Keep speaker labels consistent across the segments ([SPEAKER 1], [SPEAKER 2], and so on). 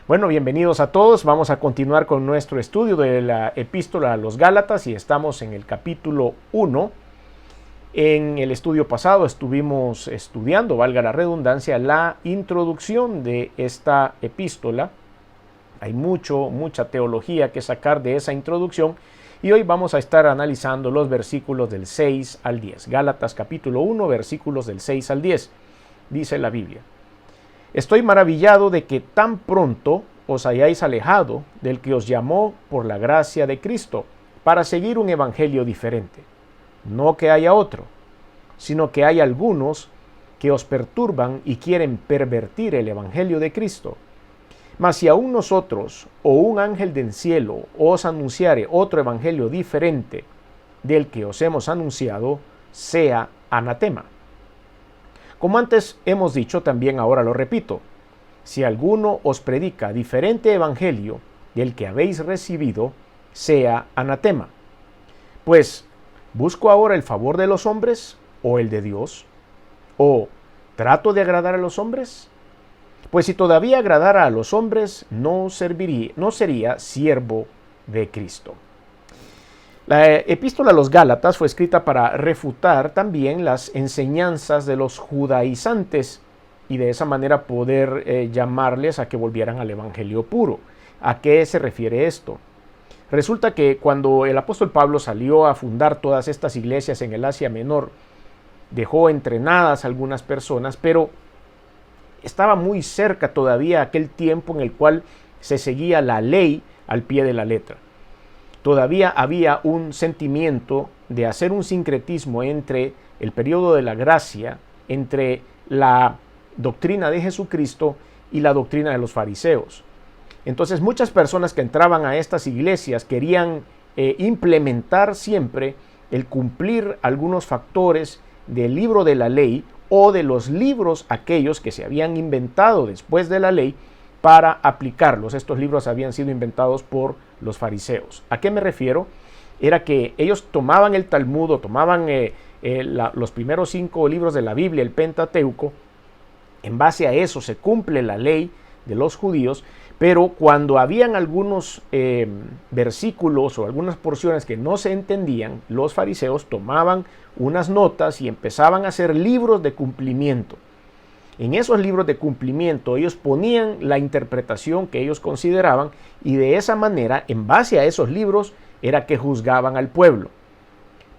[SPEAKER 1] Bueno, bienvenidos a todos. Vamos a continuar con nuestro estudio de la epístola a los Gálatas y estamos en el capítulo 1. En el estudio pasado estuvimos estudiando, valga la redundancia, la introducción de esta epístola. Hay mucha teología que sacar de esa introducción y hoy vamos a estar analizando los versículos del 6 al 10. Gálatas capítulo 1, versículos del 6 al 10. Dice la Biblia: Estoy maravillado de que tan pronto os hayáis alejado del que os llamó por la gracia de Cristo para seguir un evangelio diferente. No que haya otro, sino que hay algunos que os perturban y quieren pervertir el evangelio de Cristo. Mas si aún nosotros o un ángel del cielo os anunciare otro evangelio diferente del que os hemos anunciado, sea anatema. Como antes hemos dicho, también ahora lo repito: si alguno os predica diferente evangelio del que habéis recibido, sea anatema. Pues, ¿busco ahora el favor de los hombres o el de Dios? ¿O trato de agradar a los hombres? Pues si todavía agradara a los hombres, no sería siervo de Cristo. La epístola a los Gálatas fue escrita para refutar también las enseñanzas de los judaizantes y de esa manera poder llamarles a que volvieran al evangelio puro. ¿A qué se refiere esto? Resulta que cuando el apóstol Pablo salió a fundar todas estas iglesias en el Asia Menor, dejó entrenadas algunas personas, pero estaba muy cerca todavía aquel tiempo en el cual se seguía la ley al pie de la letra. Todavía había un sentimiento de hacer un sincretismo entre el periodo de la gracia, entre la doctrina de Jesucristo y la doctrina de los fariseos. Entonces muchas personas que entraban a estas iglesias querían implementar siempre el cumplir algunos factores del libro de la ley o de los libros aquellos que se habían inventado después de la ley para aplicarlos. Estos libros habían sido inventados por los fariseos. ¿A qué me refiero? Era que ellos tomaban el Talmud o tomaban los primeros 5 libros de la Biblia, el Pentateuco. En base a eso se cumple la ley de los judíos, pero cuando habían algunos versículos o algunas porciones que no se entendían, los fariseos tomaban unas notas y empezaban a hacer libros de cumplimiento. En esos libros de cumplimiento ellos ponían la interpretación que ellos consideraban y de esa manera, en base a esos libros, era que juzgaban al pueblo.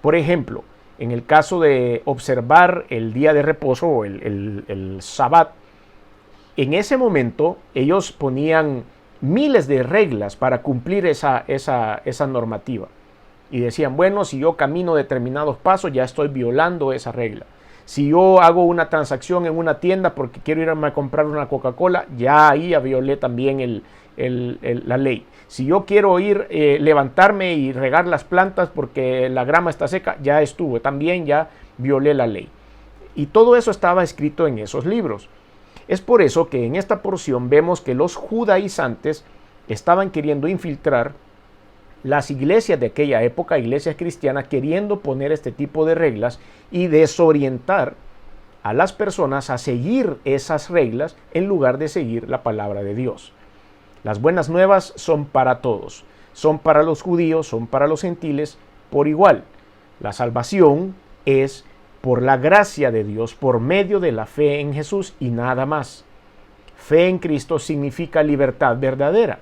[SPEAKER 1] Por ejemplo, en el caso de observar el día de reposo o el Sabbat, en ese momento ellos ponían miles de reglas para cumplir esa normativa. Y decían, bueno, si yo camino determinados pasos, ya estoy violando esa regla. Si yo hago una transacción en una tienda porque quiero irme a comprar una Coca-Cola, ya ahí ya violé también la ley. Si yo quiero levantarme y regar las plantas porque la grama está seca, ya estuvo, también ya violé la ley. Y todo eso estaba escrito en esos libros. Es por eso que en esta porción vemos que los judaizantes estaban queriendo infiltrar las iglesias de aquella época, iglesias cristianas, queriendo poner este tipo de reglas y desorientar a las personas a seguir esas reglas en lugar de seguir la palabra de Dios. Las buenas nuevas son para todos, son para los judíos, son para los gentiles por igual. La salvación es por la gracia de Dios, por medio de la fe en Jesús y nada más. Fe en Cristo significa libertad verdadera.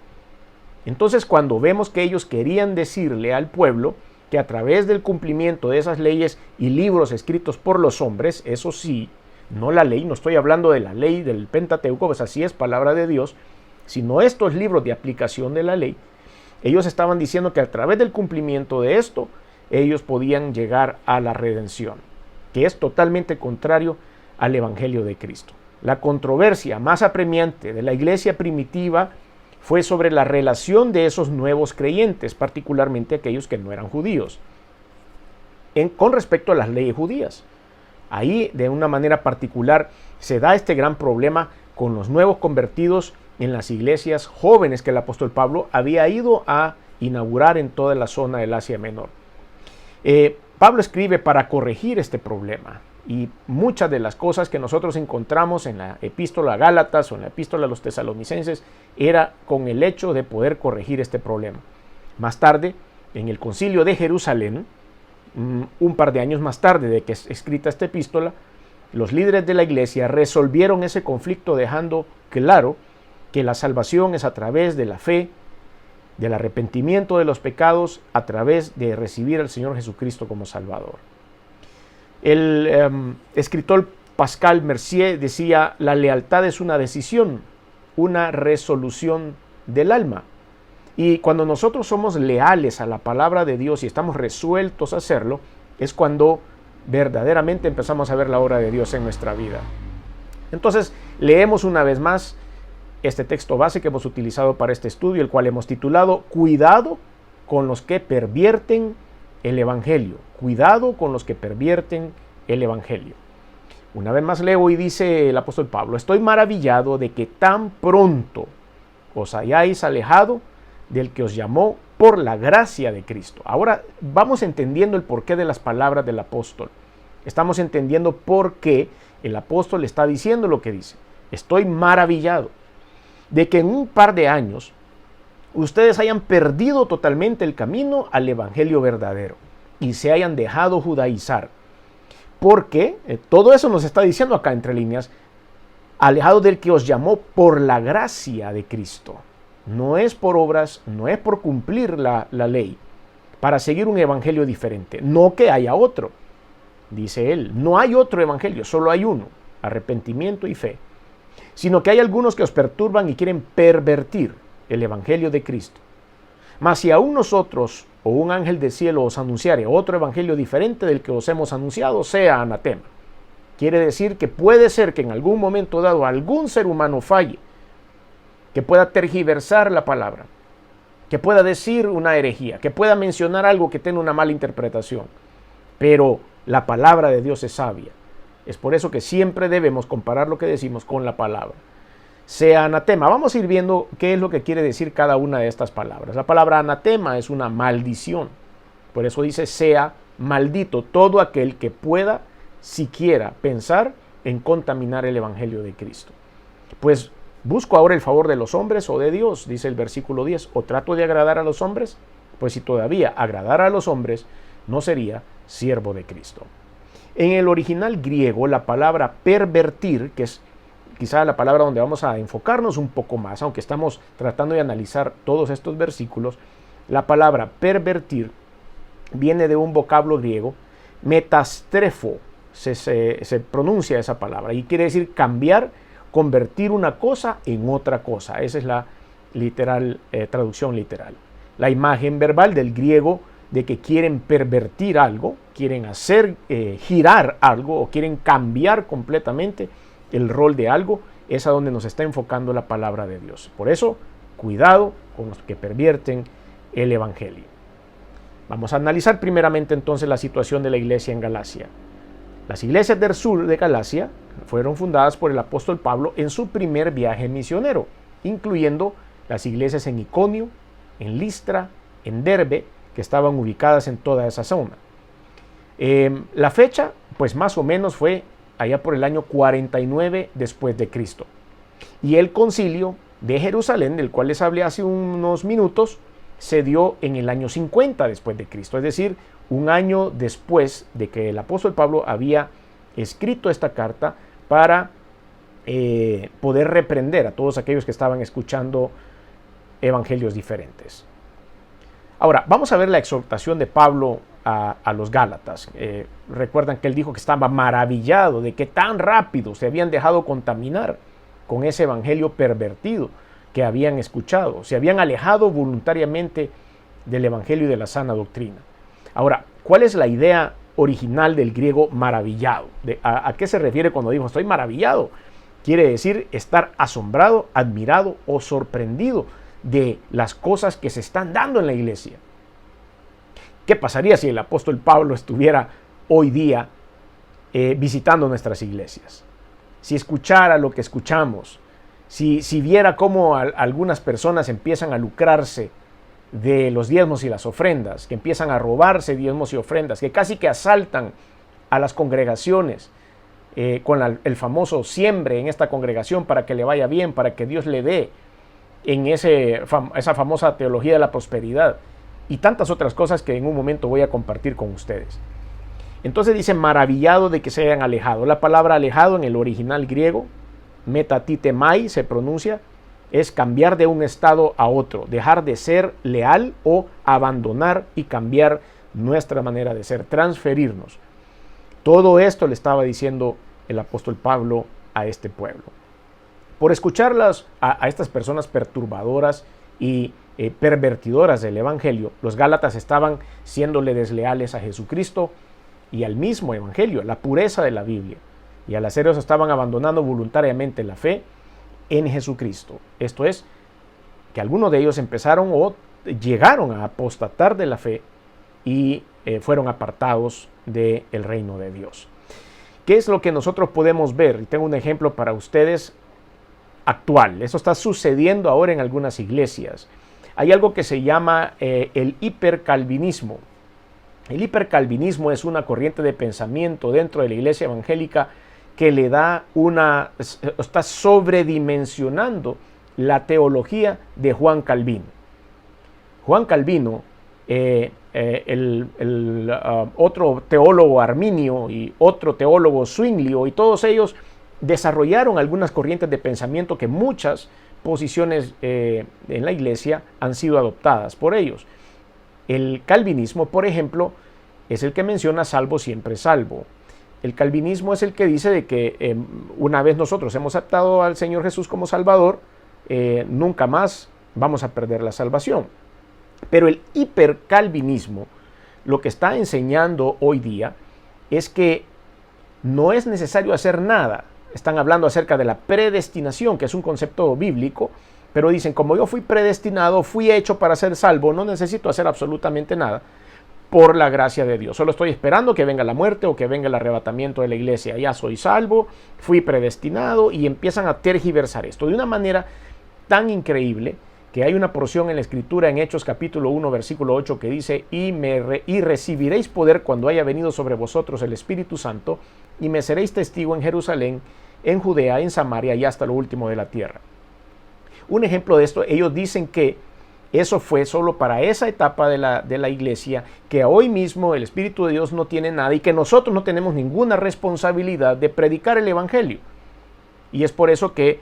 [SPEAKER 1] Entonces, cuando vemos que ellos querían decirle al pueblo que a través del cumplimiento de esas leyes y libros escritos por los hombres, eso sí, no la ley, no estoy hablando de la ley del Pentateuco, pues así es palabra de Dios, sino estos libros de aplicación de la ley, ellos estaban diciendo que a través del cumplimiento de esto, ellos podían llegar a la redención, que es totalmente contrario al Evangelio de Cristo. La controversia más apremiante de la iglesia primitiva fue sobre la relación de esos nuevos creyentes, particularmente aquellos que no eran judíos, con respecto a las leyes judías. Ahí, de una manera particular, se da este gran problema con los nuevos convertidos en las iglesias jóvenes que el apóstol Pablo había ido a inaugurar en toda la zona del Asia Menor. Pablo escribe para corregir este problema. Y muchas de las cosas que nosotros encontramos en la epístola a Gálatas o en la epístola a los tesalonicenses era con el hecho de poder corregir este problema. Más tarde, en el concilio de Jerusalén, un par de años más tarde de que es escrita esta epístola, los líderes de la iglesia resolvieron ese conflicto dejando claro que la salvación es a través de la fe, del arrepentimiento de los pecados, a través de recibir al Señor Jesucristo como Salvador. El escritor Pascal Mercier decía: la lealtad es una decisión, una resolución del alma. Y cuando nosotros somos leales a la palabra de Dios y estamos resueltos a hacerlo, es cuando verdaderamente empezamos a ver la obra de Dios en nuestra vida. Entonces, leemos una vez más este texto base que hemos utilizado para este estudio, el cual hemos titulado Cuidado con los que pervierten el Evangelio. Cuidado con los que pervierten el Evangelio. Una vez más leo y dice el apóstol Pablo: estoy maravillado de que tan pronto os hayáis alejado del que os llamó por la gracia de Cristo. Ahora vamos entendiendo el porqué de las palabras del apóstol. Estamos entendiendo por qué el apóstol está diciendo lo que dice. Estoy maravillado de que en un par de años ustedes hayan perdido totalmente el camino al evangelio verdadero y se hayan dejado judaizar. Porque todo eso nos está diciendo acá entre líneas: alejado del que os llamó por la gracia de Cristo. No es por obras, no es por cumplir la ley, para seguir un evangelio diferente. No que haya otro, dice él. No hay otro evangelio, solo hay uno: arrepentimiento y fe. Sino que hay algunos que os perturban y quieren pervertir el evangelio de Cristo. Mas si aún nosotros o un ángel del cielo os anunciare otro evangelio diferente del que os hemos anunciado, sea anatema. Quiere decir que puede ser que en algún momento dado algún ser humano falle, que pueda tergiversar la palabra, que pueda decir una herejía, que pueda mencionar algo que tenga una mala interpretación. Pero la palabra de Dios es sabia. Es por eso que siempre debemos comparar lo que decimos con la palabra. Sea anatema. Vamos a ir viendo qué es lo que quiere decir cada una de estas palabras. La palabra anatema es una maldición. Por eso dice: sea maldito todo aquel que pueda siquiera pensar en contaminar el evangelio de Cristo. Pues ¿busco ahora el favor de los hombres o de Dios?, dice el versículo 10. ¿O trato de agradar a los hombres? Pues si todavía agradara a los hombres, no sería siervo de Cristo. En el original griego, la palabra pervertir, que es quizá la palabra donde vamos a enfocarnos un poco más, aunque estamos tratando de analizar todos estos versículos, la palabra pervertir viene de un vocablo griego, metastrefo, se pronuncia esa palabra, y quiere decir cambiar, convertir una cosa en otra cosa. Esa es la traducción literal. La imagen verbal del griego de que quieren pervertir algo, quieren hacer girar algo o quieren cambiar completamente el rol de algo, es a donde nos está enfocando la palabra de Dios. Por eso, cuidado con los que pervierten el evangelio. Vamos a analizar primeramente entonces la situación de la iglesia en Galacia. Las iglesias del sur de Galacia fueron fundadas por el apóstol Pablo en su primer viaje misionero, incluyendo las iglesias en Iconio, en Listra, en Derbe, que estaban ubicadas en toda esa zona. La fecha, pues más o menos fue allá por el año 49 después de Cristo. Y el concilio de Jerusalén, del cual les hablé hace unos minutos, se dio en el año 50 después de Cristo, es decir, un año después de que el apóstol Pablo había escrito esta carta para poder reprender a todos aquellos que estaban escuchando evangelios diferentes. Ahora, vamos a ver la exhortación de Pablo a los Gálatas. Recuerdan que él dijo que estaba maravillado de que tan rápido se habían dejado contaminar con ese evangelio pervertido que habían escuchado. Se habían alejado voluntariamente del evangelio y de la sana doctrina. Ahora, ¿cuál es la idea original del griego maravillado? ¿A qué se refiere cuando dijo estoy maravillado? Quiere decir estar asombrado, admirado o sorprendido de las cosas que se están dando en la iglesia. ¿Qué pasaría si el apóstol Pablo estuviera hoy día visitando nuestras iglesias? Si escuchara lo que escuchamos, si viera cómo algunas personas empiezan a lucrarse de los diezmos y las ofrendas, que empiezan a robarse diezmos y ofrendas, que casi que asaltan a las congregaciones, con el famoso siembre en esta congregación para que le vaya bien, para que Dios le dé en esa famosa teología de la prosperidad y tantas otras cosas que en un momento voy a compartir con ustedes. Entonces dice maravillado de que se hayan alejado. La palabra alejado en el original griego, metatitemai se pronuncia, es cambiar de un estado a otro, dejar de ser leal o abandonar y cambiar nuestra manera de ser, transferirnos. Todo esto le estaba diciendo el apóstol Pablo a este pueblo. Por escucharlas a estas personas perturbadoras y pervertidoras del evangelio, los gálatas estaban siéndole desleales a Jesucristo y al mismo evangelio, la pureza de la Biblia. Y al hacer eso estaban abandonando voluntariamente la fe en Jesucristo. Esto es, que algunos de ellos empezaron o llegaron a apostatar de la fe y fueron apartados del reino de Dios. ¿Qué es lo que nosotros podemos ver? Y tengo un ejemplo para ustedes actual. Eso está sucediendo ahora en algunas iglesias. Hay algo que se llama el hipercalvinismo. El hipercalvinismo es una corriente de pensamiento dentro de la iglesia evangélica que le da está sobredimensionando la teología de Juan Calvino. Juan Calvino, otro teólogo arminio y otro teólogo zwinglio, y todos ellos desarrollaron algunas corrientes de pensamiento que muchas posiciones en la iglesia han sido adoptadas por ellos. El calvinismo, por ejemplo, es el que menciona salvo siempre salvo. El calvinismo es el que dice de que una vez nosotros hemos aceptado al Señor Jesús como Salvador, nunca más vamos a perder la salvación. Pero el hipercalvinismo lo que está enseñando hoy día es que no es necesario hacer nada. Están hablando acerca de la predestinación, que es un concepto bíblico, pero dicen, como yo fui predestinado, fui hecho para ser salvo, no necesito hacer absolutamente nada por la gracia de Dios. Solo estoy esperando que venga la muerte o que venga el arrebatamiento de la iglesia. Ya soy salvo, fui predestinado, y empiezan a tergiversar esto de una manera tan increíble que hay una porción en la Escritura en Hechos capítulo 1 versículo 8 que dice y recibiréis poder cuando haya venido sobre vosotros el Espíritu Santo y me seréis testigo en Jerusalén, en Judea, en Samaria y hasta lo último de la tierra. Un ejemplo de esto, ellos dicen que eso fue solo para esa etapa de la iglesia, que hoy mismo el Espíritu de Dios no tiene nada y que nosotros no tenemos ninguna responsabilidad de predicar el Evangelio. Y es por eso que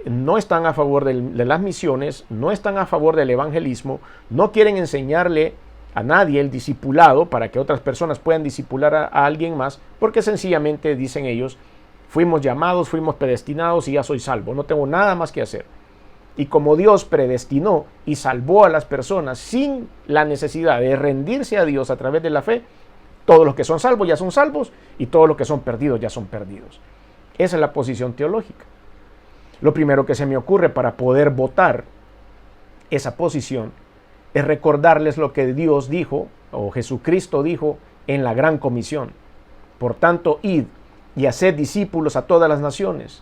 [SPEAKER 1] no están a favor de las misiones, no están a favor del evangelismo, no quieren enseñarle a nadie el discipulado para que otras personas puedan discipular a alguien más, porque sencillamente, dicen ellos, fuimos llamados, fuimos predestinados y ya soy salvo, no tengo nada más que hacer. Y como Dios predestinó y salvó a las personas sin la necesidad de rendirse a Dios a través de la fe, todos los que son salvos ya son salvos y todos los que son perdidos ya son perdidos. Esa es la posición teológica. Lo primero que se me ocurre para poder votar esa posición es recordarles lo que Dios dijo, o Jesucristo dijo, en la gran comisión. Por tanto, id y haced discípulos a todas las naciones,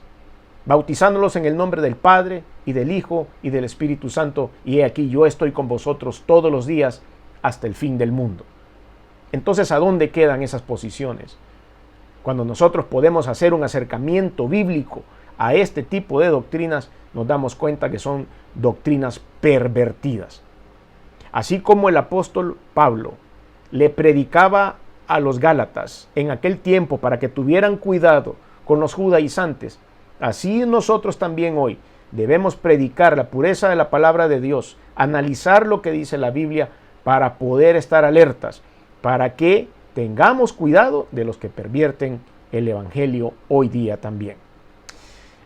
[SPEAKER 1] bautizándolos en el nombre del Padre, y del Hijo, y del Espíritu Santo, y he aquí yo estoy con vosotros todos los días hasta el fin del mundo. Entonces, ¿a dónde quedan esas posiciones? Cuando nosotros podemos hacer un acercamiento bíblico a este tipo de doctrinas, nos damos cuenta que son doctrinas pervertidas. Así como el apóstol Pablo le predicaba a los gálatas en aquel tiempo para que tuvieran cuidado con los judaizantes, así nosotros también hoy debemos predicar la pureza de la palabra de Dios, analizar lo que dice la Biblia para poder estar alertas, para que tengamos cuidado de los que pervierten el evangelio hoy día también.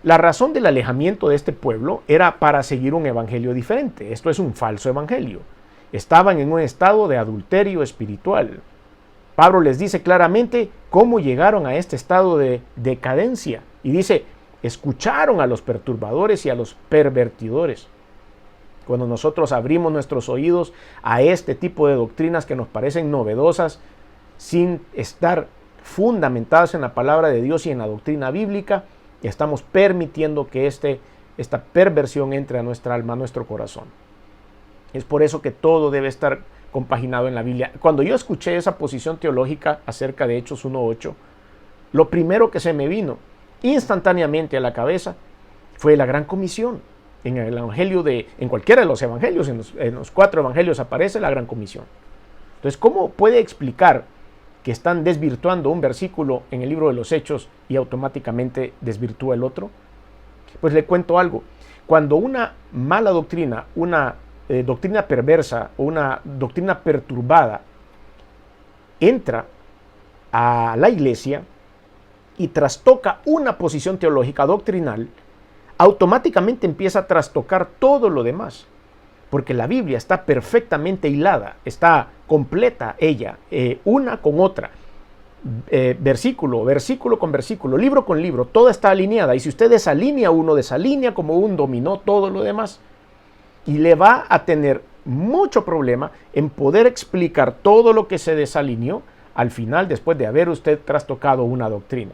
[SPEAKER 1] La razón del alejamiento de este pueblo era para seguir un evangelio diferente. Esto es un falso evangelio. Estaban en un estado de adulterio espiritual. Pablo les dice claramente cómo llegaron a este estado de decadencia. Y dice, escucharon a los perturbadores y a los pervertidores. Cuando nosotros abrimos nuestros oídos a este tipo de doctrinas que nos parecen novedosas, sin estar fundamentadas en la palabra de Dios y en la doctrina bíblica, estamos permitiendo que esta perversión entre a nuestra alma, a nuestro corazón. Es por eso que todo debe estar compaginado en la Biblia. Cuando yo escuché esa posición teológica acerca de Hechos 1:8, lo primero que se me vino instantáneamente a la cabeza fue la Gran Comisión. En el evangelio en cualquiera de los evangelios, en los 4 evangelios aparece la Gran Comisión. Entonces, ¿cómo puede explicar que están desvirtuando un versículo en el libro de los Hechos y automáticamente desvirtúa el otro? Pues le cuento algo. Cuando una mala doctrina, una doctrina perversa o una doctrina perturbada entra a la iglesia y trastoca una posición teológica doctrinal, automáticamente empieza a trastocar todo lo demás, porque la Biblia está perfectamente hilada, está completa ella, una con otra, versículo con versículo, libro con libro, toda está alineada, y si usted desalinea uno, desalinea como un dominó todo lo demás, y le va a tener mucho problema en poder explicar todo lo que se desalineó al final, después de haber usted trastocado una doctrina.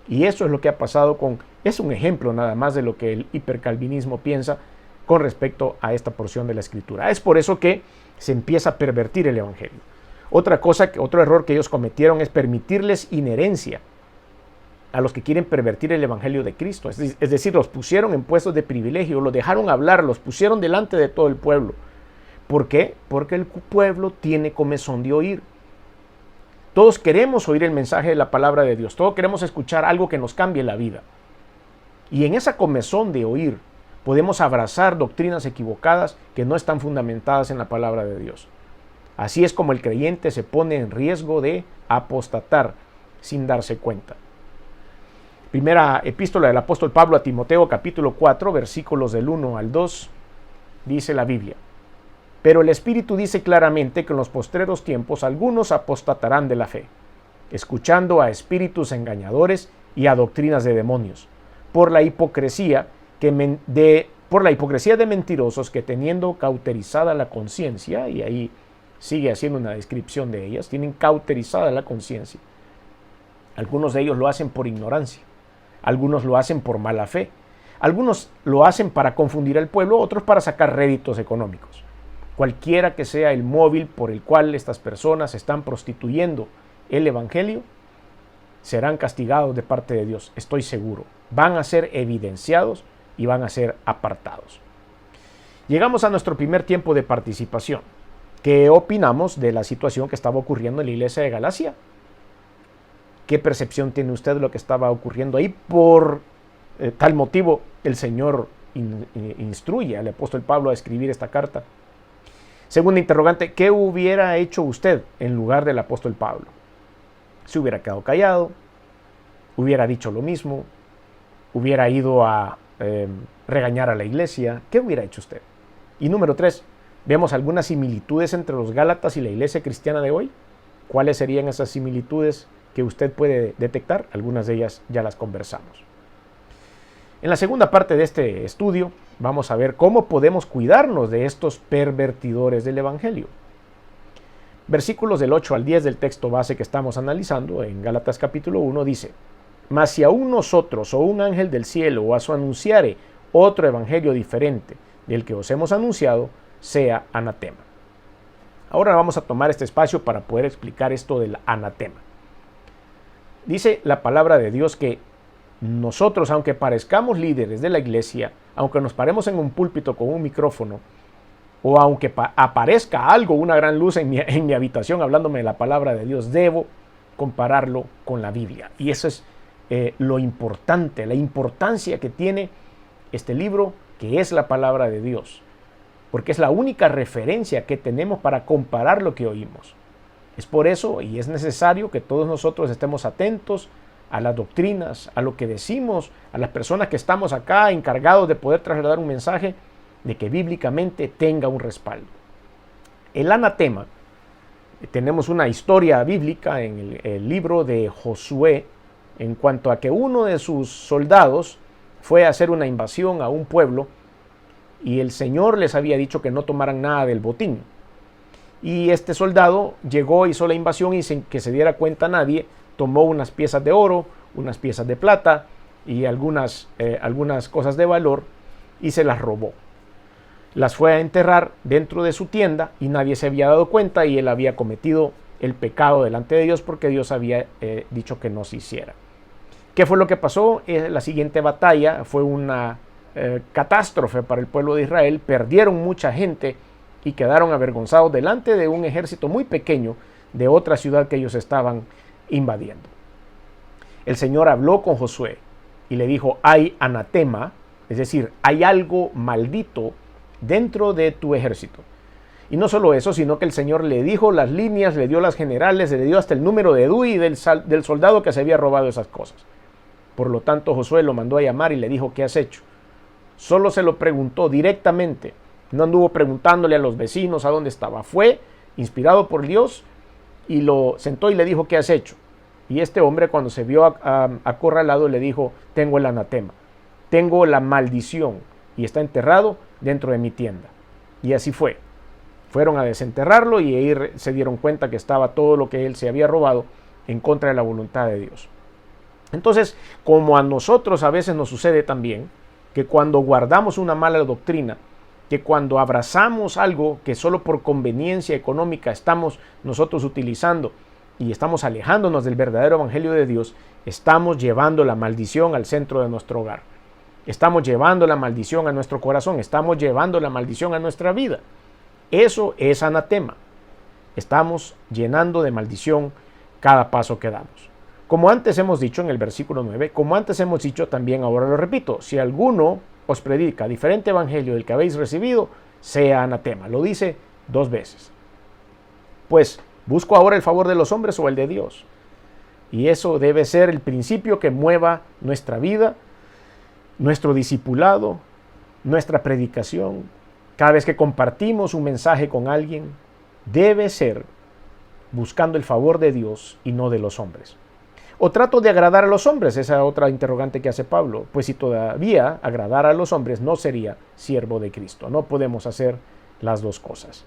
[SPEAKER 1] Y eso es lo que ha pasado es un ejemplo nada más de lo que el hipercalvinismo piensa con respecto a esta porción de la Escritura. Es por eso que se empieza a pervertir el evangelio. Otro error que ellos cometieron es permitirles inherencia a los que quieren pervertir el evangelio de Cristo. Es decir, los pusieron en puestos de privilegio, los dejaron hablar, los pusieron delante de todo el pueblo. ¿Por qué? Porque el pueblo tiene comezón de oír. Todos queremos oír el mensaje de la palabra de Dios. Todos queremos escuchar algo que nos cambie la vida. Y en esa comezón de oír podemos abrazar doctrinas equivocadas que no están fundamentadas en la palabra de Dios. Así es como el creyente se pone en riesgo de apostatar sin darse cuenta. Primera epístola del apóstol Pablo a Timoteo, capítulo 4, versículos del 1 al 2, dice la Biblia: pero el Espíritu dice claramente que en los postreros tiempos algunos apostatarán de la fe, escuchando a espíritus engañadores y a doctrinas de demonios, por la hipocresía de mentirosos que, teniendo cauterizada la conciencia, y ahí sigue haciendo una descripción de ellas, tienen cauterizada la conciencia. Algunos de ellos lo hacen por ignorancia, algunos lo hacen por mala fe, algunos lo hacen para confundir al pueblo, otros para sacar réditos económicos. Cualquiera que sea el móvil por el cual estas personas están prostituyendo el evangelio, serán castigados de parte de Dios, estoy seguro. Van a ser evidenciados y van a ser apartados. Llegamos a nuestro primer tiempo de participación. ¿Qué opinamos de la situación que estaba ocurriendo en la iglesia de Galacia? ¿Qué percepción tiene usted de lo que estaba ocurriendo ahí? Por tal motivo, el Señor instruye al apóstol Pablo a escribir esta carta. Segunda interrogante: ¿qué hubiera hecho usted en lugar del apóstol Pablo? ¿Se hubiera quedado callado? ¿Hubiera dicho lo mismo? ¿Hubiera ido a regañar a la iglesia? ¿Qué hubiera hecho usted? Y número 3, vemos algunas similitudes entre los Gálatas y la iglesia cristiana de hoy. ¿Cuáles serían esas similitudes que usted puede detectar? Algunas de ellas ya las conversamos. En la segunda parte de este estudio vamos a ver cómo podemos cuidarnos de estos pervertidores del evangelio. Versículos del 8 al 10 del texto base que estamos analizando en Gálatas capítulo 1 dice: mas si aún nosotros o un ángel del cielo os anunciare otro evangelio diferente del que os hemos anunciado, sea anatema. Ahora vamos a tomar este espacio para poder explicar esto del anatema. Dice la palabra de Dios que nosotros, aunque parezcamos líderes de la iglesia, aunque nos paremos en un púlpito con un micrófono, o aunque aparezca algo, una gran luz en mi habitación hablándome de la palabra de Dios, debo compararlo con la Biblia. Y eso es lo importante, la importancia que tiene este libro, que es la palabra de Dios, porque es la única referencia que tenemos para comparar lo que oímos. Es por eso y es necesario que todos nosotros estemos atentos a las doctrinas, a lo que decimos, a las personas que estamos acá encargados de poder trasladar un mensaje, de que bíblicamente tenga un respaldo. El anatema, tenemos una historia bíblica en el libro de Josué, en cuanto a que uno de sus soldados fue a hacer una invasión a un pueblo y el Señor les había dicho que no tomaran nada del botín. Y este soldado llegó, hizo la invasión y sin que se diera cuenta nadie, tomó unas piezas de oro, unas piezas de plata y algunas cosas de valor y se las robó. Las fue a enterrar dentro de su tienda y nadie se había dado cuenta y él había cometido el pecado delante de Dios porque Dios había dicho que no se hiciera. ¿Qué fue lo que pasó? La siguiente batalla fue una catástrofe para el pueblo de Israel. Perdieron mucha gente y quedaron avergonzados delante de un ejército muy pequeño de otra ciudad que ellos estaban invadiendo. El Señor habló con Josué y le dijo: hay anatema, es decir, hay algo maldito dentro de tu ejército. Y no solo eso, sino que el Señor le dijo las líneas, le dio las generales, le dio hasta el número de Dui del soldado que se había robado esas cosas. Por lo tanto, Josué lo mandó a llamar y le dijo: ¿qué has hecho? Solo se lo preguntó directamente. No anduvo preguntándole a los vecinos a dónde estaba. Fue inspirado por Dios y lo sentó y le dijo: ¿qué has hecho? Y este hombre, cuando se vio acorralado, le dijo: tengo el anatema, tengo la maldición y está enterrado dentro de mi tienda. Y así fue. Fueron a desenterrarlo y ahí se dieron cuenta que estaba todo lo que él se había robado en contra de la voluntad de Dios. Entonces, como a nosotros a veces nos sucede también, que cuando guardamos una mala doctrina, que cuando abrazamos algo que solo por conveniencia económica estamos nosotros utilizando y estamos alejándonos del verdadero evangelio de Dios, estamos llevando la maldición al centro de nuestro hogar. Estamos llevando la maldición a nuestro corazón, estamos llevando la maldición a nuestra vida. Eso es anatema. Estamos llenando de maldición cada paso que damos. Como antes hemos dicho en el versículo 9, como antes hemos dicho también, ahora lo repito: si alguno os predica diferente evangelio del que habéis recibido, sea anatema. Lo dice 2 veces. Pues, ¿busco ahora el favor de los hombres o el de Dios? Y eso debe ser el principio que mueva nuestra vida, nuestro discipulado, nuestra predicación. Cada vez que compartimos un mensaje con alguien, debe ser buscando el favor de Dios y no de los hombres. ¿O trato de agradar a los hombres? Esa otra interrogante que hace Pablo. Pues si todavía agradara a los hombres, no sería siervo de Cristo. No podemos hacer las dos cosas.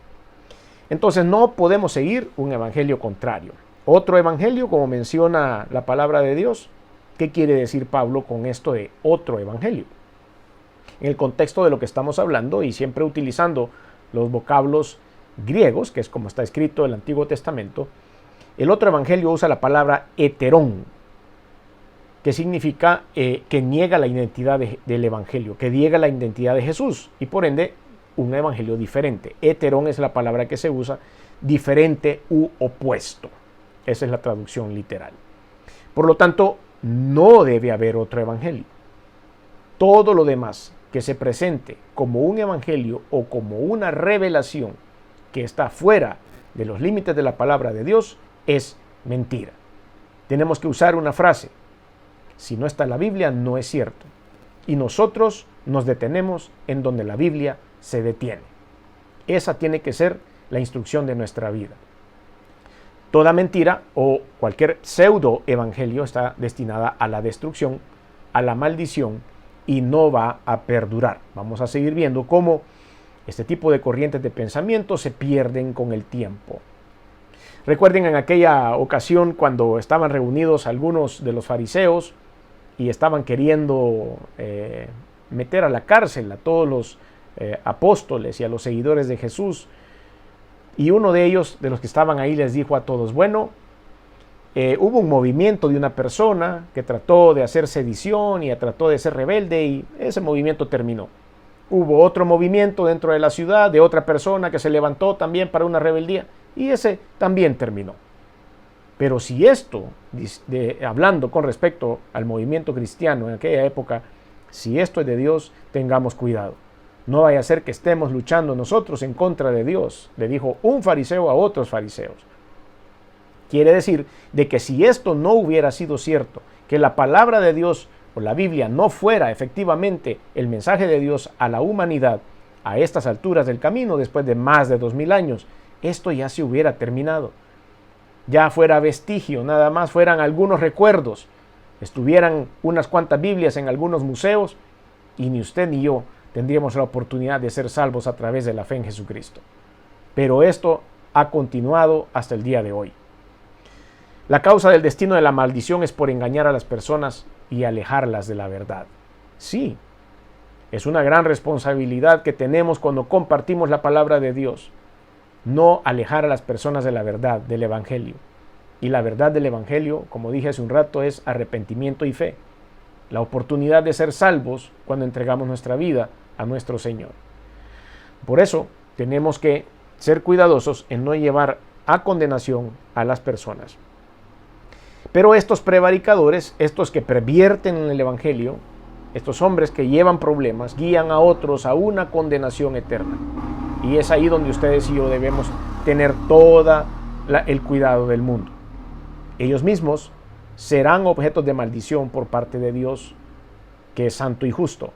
[SPEAKER 1] Entonces no podemos seguir un evangelio contrario. Otro evangelio, como menciona la palabra de Dios. ¿Qué quiere decir Pablo con esto de otro evangelio? En el contexto de lo que estamos hablando y siempre utilizando los vocablos griegos, que es como está escrito en el Antiguo Testamento, el otro evangelio usa la palabra heterón, que significa que niega la identidad del evangelio, que niega la identidad de Jesús y por ende un evangelio diferente. Heterón es la palabra que se usa, diferente u opuesto. Esa es la traducción literal. Por lo tanto, no debe haber otro evangelio. Todo lo demás que se presente como un evangelio o como una revelación que está fuera de los límites de la palabra de Dios es mentira. Tenemos que usar una frase: si no está en la Biblia, no es cierto. Y nosotros nos detenemos en donde la Biblia se detiene. Esa tiene que ser la instrucción de nuestra vida. Toda mentira o cualquier pseudo evangelio está destinada a la destrucción, a la maldición, y no va a perdurar. Vamos a seguir viendo cómo este tipo de corrientes de pensamiento se pierden con el tiempo. Recuerden en aquella ocasión cuando estaban reunidos algunos de los fariseos y estaban queriendo meter a la cárcel a todos los apóstoles y a los seguidores de Jesús. Y uno de ellos, de los que estaban ahí, les dijo a todos: bueno, hubo un movimiento de una persona que trató de hacer sedición y trató de ser rebelde y ese movimiento terminó. Hubo otro movimiento dentro de la ciudad de otra persona que se levantó también para una rebeldía y ese también terminó. Pero si esto, hablando con respecto al movimiento cristiano en aquella época, si esto es de Dios, tengamos cuidado. No vaya a ser que estemos luchando nosotros en contra de Dios, le dijo un fariseo a otros fariseos. Quiere decir de que si esto no hubiera sido cierto, que la palabra de Dios o la Biblia no fuera efectivamente el mensaje de Dios a la humanidad a estas alturas del camino, después de más de 2000 años, esto ya se hubiera terminado. Ya fuera vestigio, nada más fueran algunos recuerdos, estuvieran unas cuantas Biblias en algunos museos y ni usted ni yo tendríamos la oportunidad de ser salvos a través de la fe en Jesucristo. Pero esto ha continuado hasta el día de hoy. La causa del destino de la maldición es por engañar a las personas y alejarlas de la verdad. Sí, es una gran responsabilidad que tenemos cuando compartimos la palabra de Dios. No alejar a las personas de la verdad, del evangelio. Y la verdad del Evangelio, como dije hace un rato, es arrepentimiento y fe. La oportunidad de ser salvos cuando entregamos nuestra vida a nuestro Señor. Por eso tenemos que ser cuidadosos en no llevar a condenación a las personas. Pero estos prevaricadores, estos que pervierten en el Evangelio, estos hombres que llevan problemas, guían a otros a una condenación eterna. Y es ahí donde ustedes y yo debemos tener todo el cuidado del mundo. Ellos mismos serán objetos de maldición por parte de Dios, que es santo y justo.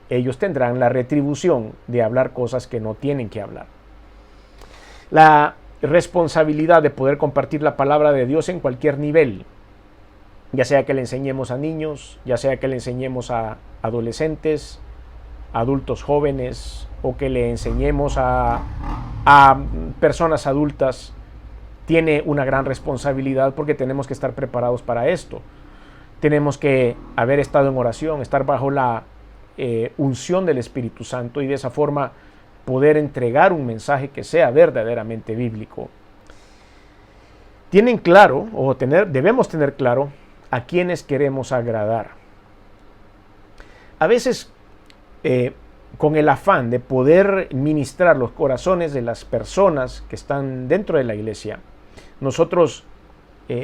[SPEAKER 1] Ellos tendrán la retribución de hablar cosas que no tienen que hablar. La responsabilidad de poder compartir la palabra de Dios en cualquier nivel, ya sea que le enseñemos a niños, ya sea que le enseñemos a adolescentes, adultos jóvenes, o que le enseñemos a personas adultas, tiene una gran responsabilidad porque tenemos que estar preparados para esto. Tenemos que haber estado en oración, estar bajo la unción del Espíritu Santo y de esa forma poder entregar un mensaje que sea verdaderamente bíblico. Tienen claro, debemos tener claro a quienes queremos agradar. A veces, con el afán de poder ministrar los corazones de las personas que están dentro de la iglesia, nosotros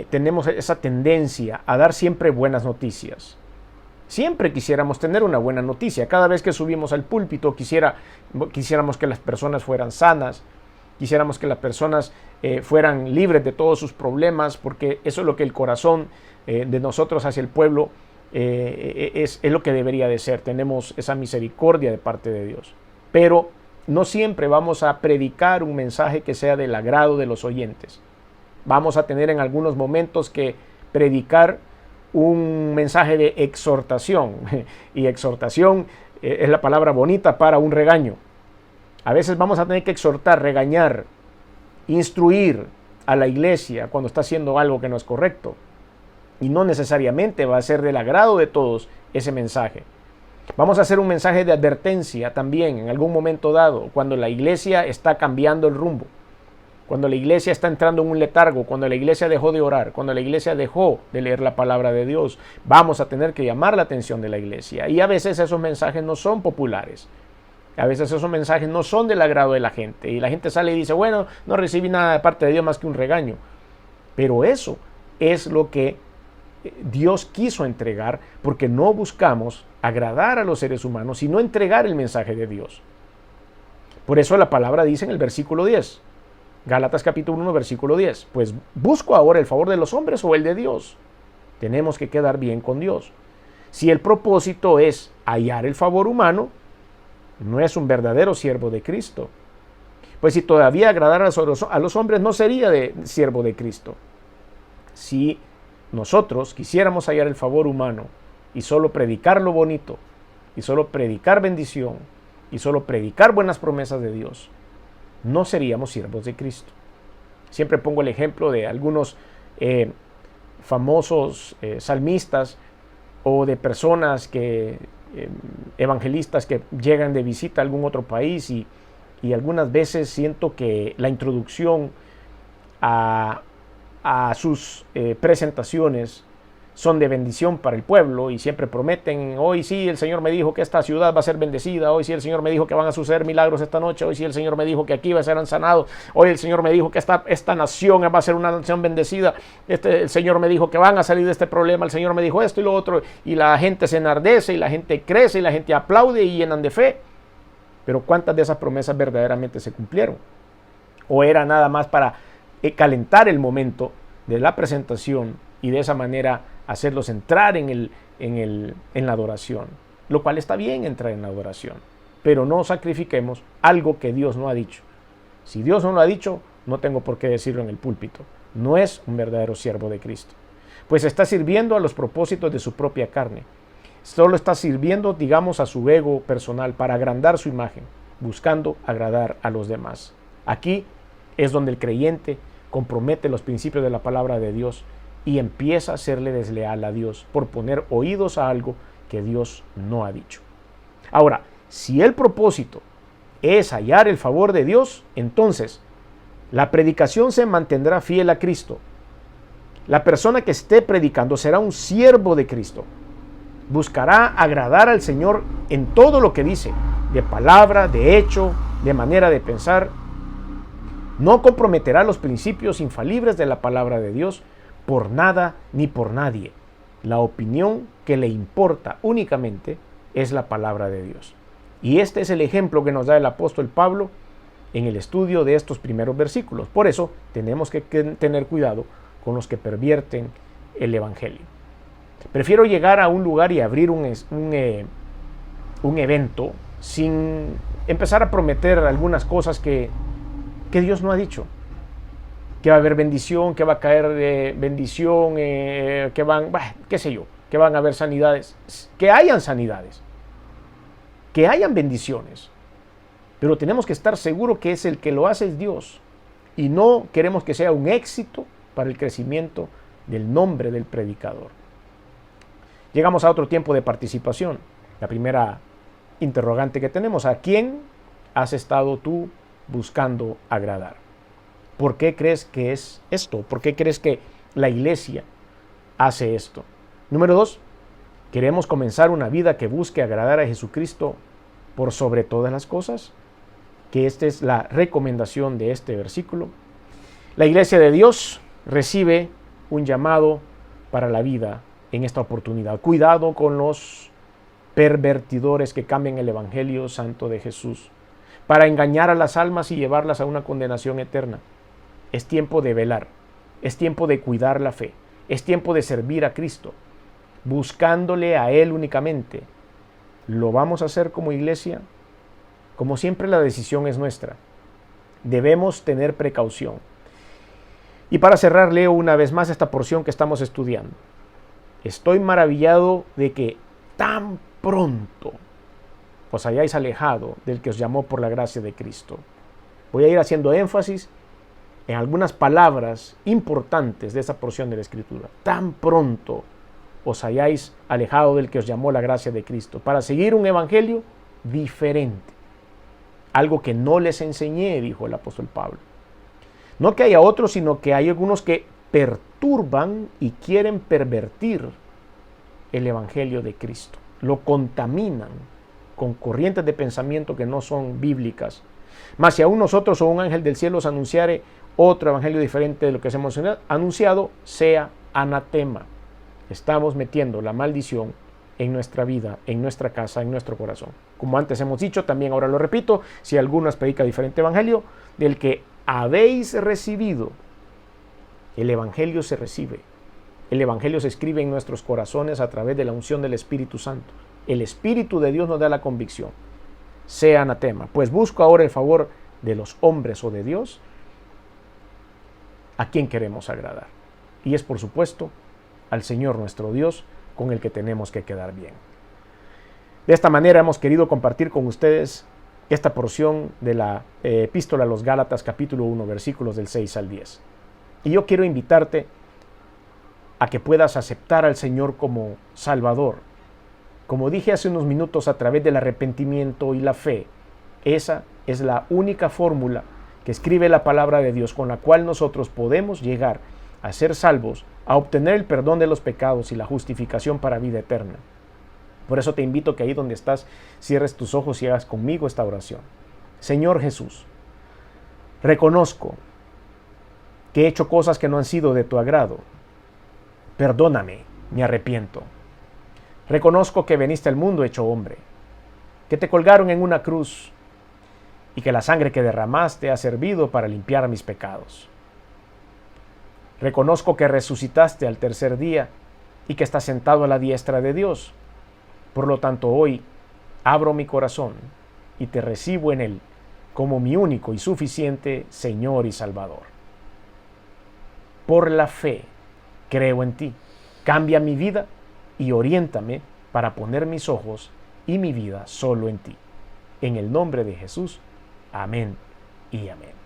[SPEAKER 1] tenemos esa tendencia a dar siempre buenas noticias. Siempre quisiéramos tener una buena noticia. Cada vez que subimos al púlpito quisiéramos que las personas fueran sanas, quisiéramos que las personas fueran libres de todos sus problemas, porque eso es lo que el corazón de nosotros hacia el pueblo es lo que debería de ser. Tenemos esa misericordia de parte de Dios. Pero no siempre vamos a predicar un mensaje que sea del agrado de los oyentes. Vamos a tener en algunos momentos que predicar un mensaje de exhortación. Y exhortación es la palabra bonita para un regaño. A veces vamos a tener que exhortar, regañar, instruir a la iglesia cuando está haciendo algo que no es correcto. Y no necesariamente va a ser del agrado de todos ese mensaje. Vamos a hacer un mensaje de advertencia también en algún momento dado, cuando la iglesia está cambiando el rumbo, cuando la iglesia está entrando en un letargo, cuando la iglesia dejó de orar, cuando la iglesia dejó de leer la palabra de Dios. Vamos a tener que llamar la atención de la iglesia. Y a veces esos mensajes no son populares. A veces esos mensajes no son del agrado de la gente. Y la gente sale y dice, bueno, no recibí nada de parte de Dios más que un regaño. Pero eso es lo que Dios quiso entregar, porque no buscamos agradar a los seres humanos, sino entregar el mensaje de Dios. Por eso la palabra dice en el versículo 10, Gálatas capítulo 1, versículo 10, pues busco ahora el favor de los hombres o el de Dios. Tenemos que quedar bien con Dios. Si el propósito es hallar el favor humano, no es un verdadero siervo de Cristo. Pues si todavía agradar a los hombres, no sería de siervo de Cristo. Si nosotros quisiéramos hallar el favor humano y solo predicar lo bonito, y solo predicar bendición, y solo predicar buenas promesas de Dios, no seríamos siervos de Cristo. Siempre pongo el ejemplo de algunos famosos salmistas o de personas evangelistas que llegan de visita a algún otro país y algunas veces siento que la introducción a sus presentaciones son de bendición para el pueblo y siempre prometen, hoy sí el Señor me dijo que esta ciudad va a ser bendecida, hoy sí el Señor me dijo que van a suceder milagros esta noche, hoy sí el Señor me dijo que aquí va a ser sanado, hoy el Señor me dijo que esta nación va a ser una nación bendecida, el Señor me dijo que van a salir de este problema, el Señor me dijo esto y lo otro, y la gente se enardece y la gente crece y la gente aplaude y llenan de fe. Pero ¿cuántas de esas promesas verdaderamente se cumplieron? ¿O era nada más para calentar el momento de la presentación y de esa manera hacerlos entrar en la adoración? Lo cual está bien, entrar en la adoración, pero no sacrifiquemos algo que Dios no ha dicho. Si Dios no lo ha dicho, no tengo por qué decirlo en el púlpito. No es un verdadero siervo de Cristo, pues está sirviendo a los propósitos de su propia carne. Solo está sirviendo, digamos, a su ego personal para agrandar su imagen, buscando agradar a los demás. Aquí es donde el creyente compromete los principios de la palabra de Dios y empieza a serle desleal a Dios por poner oídos a algo que Dios no ha dicho. Ahora, si el propósito es hallar el favor de Dios, entonces la predicación se mantendrá fiel a Cristo. La persona que esté predicando será un siervo de Cristo. Buscará agradar al Señor en todo lo que dice, de palabra, de hecho, de manera de pensar. No comprometerá los principios infalibles de la palabra de Dios por nada ni por nadie. La opinión que le importa únicamente es la palabra de Dios. Y este es el ejemplo que nos da el apóstol Pablo en el estudio de estos primeros versículos. Por eso tenemos que tener cuidado con los que pervierten el evangelio. Prefiero llegar a un lugar y abrir un evento sin empezar a prometer algunas cosas que Dios no ha dicho. Que va a haber bendición, que va a caer bendición, que van a haber sanidades, que hayan sanidades, que hayan bendiciones. Pero tenemos que estar seguros que es el que lo hace es Dios. Y no queremos que sea un éxito para el crecimiento del nombre del predicador. Llegamos a otro tiempo de participación. La primera interrogante que tenemos: ¿a quién has estado tú buscando agradar? ¿Por qué crees que es esto? ¿Por qué crees que la iglesia hace esto? Número 2, ¿queremos comenzar una vida que busque agradar a Jesucristo por sobre todas las cosas? Que esta es la recomendación de este versículo. La iglesia de Dios recibe un llamado para la vida en esta oportunidad. Cuidado con los pervertidores que cambian el evangelio santo de Jesús para engañar a las almas y llevarlas a una condenación eterna. Es tiempo de velar, es tiempo de cuidar la fe, es tiempo de servir a Cristo, buscándole a Él únicamente. ¿Lo vamos a hacer como iglesia? Como siempre, la decisión es nuestra. Debemos tener precaución. Y para cerrar, leo una vez más esta porción que estamos estudiando. Estoy maravillado de que tan pronto os hayáis alejado del que os llamó por la gracia de Cristo. Voy a ir haciendo énfasis en algunas palabras importantes de esta porción de la Escritura. Tan pronto os hayáis alejado del que os llamó la gracia de Cristo, para seguir un evangelio diferente. Algo que no les enseñé, dijo el apóstol Pablo. No que haya otros, sino que hay algunos que perturban y quieren pervertir el evangelio de Cristo. Lo contaminan con corrientes de pensamiento que no son bíblicas. Mas si aún nosotros o un ángel del cielo os anunciare otro evangelio diferente de lo que os hemos anunciado, sea anatema. Estamos metiendo la maldición en nuestra vida, en nuestra casa, en nuestro corazón. Como antes hemos dicho, también ahora lo repito: si alguno os predica diferente evangelio del que habéis recibido, el evangelio se recibe. El evangelio se escribe en nuestros corazones a través de la unción del Espíritu Santo. El Espíritu de Dios nos da la convicción. Sea anatema. Pues busco ahora el favor de los hombres o de Dios. ¿A quién queremos agradar? Y es, por supuesto, al Señor nuestro Dios, con el que tenemos que quedar bien. De esta manera hemos querido compartir con ustedes esta porción de la epístola a los Gálatas, capítulo 1, versículos del 6 al 10. Y yo quiero invitarte a que puedas aceptar al Señor como Salvador. Como dije hace unos minutos, a través del arrepentimiento y la fe. Esa es la única fórmula que escribe la palabra de Dios, con la cual nosotros podemos llegar a ser salvos, a obtener el perdón de los pecados y la justificación para vida eterna. Por eso te invito que ahí donde estás, cierres tus ojos y hagas conmigo esta oración. Señor Jesús, reconozco que he hecho cosas que no han sido de tu agrado. Perdóname, me arrepiento. Reconozco que veniste al mundo hecho hombre, que te colgaron en una cruz y que la sangre que derramaste ha servido para limpiar mis pecados. Reconozco que resucitaste al tercer día y que estás sentado a la diestra de Dios. Por lo tanto, hoy abro mi corazón y te recibo en él como mi único y suficiente Señor y Salvador. Por la fe, creo en ti. Cambia mi vida y oriéntame para poner mis ojos y mi vida solo en ti. En el nombre de Jesús. Amén y amén.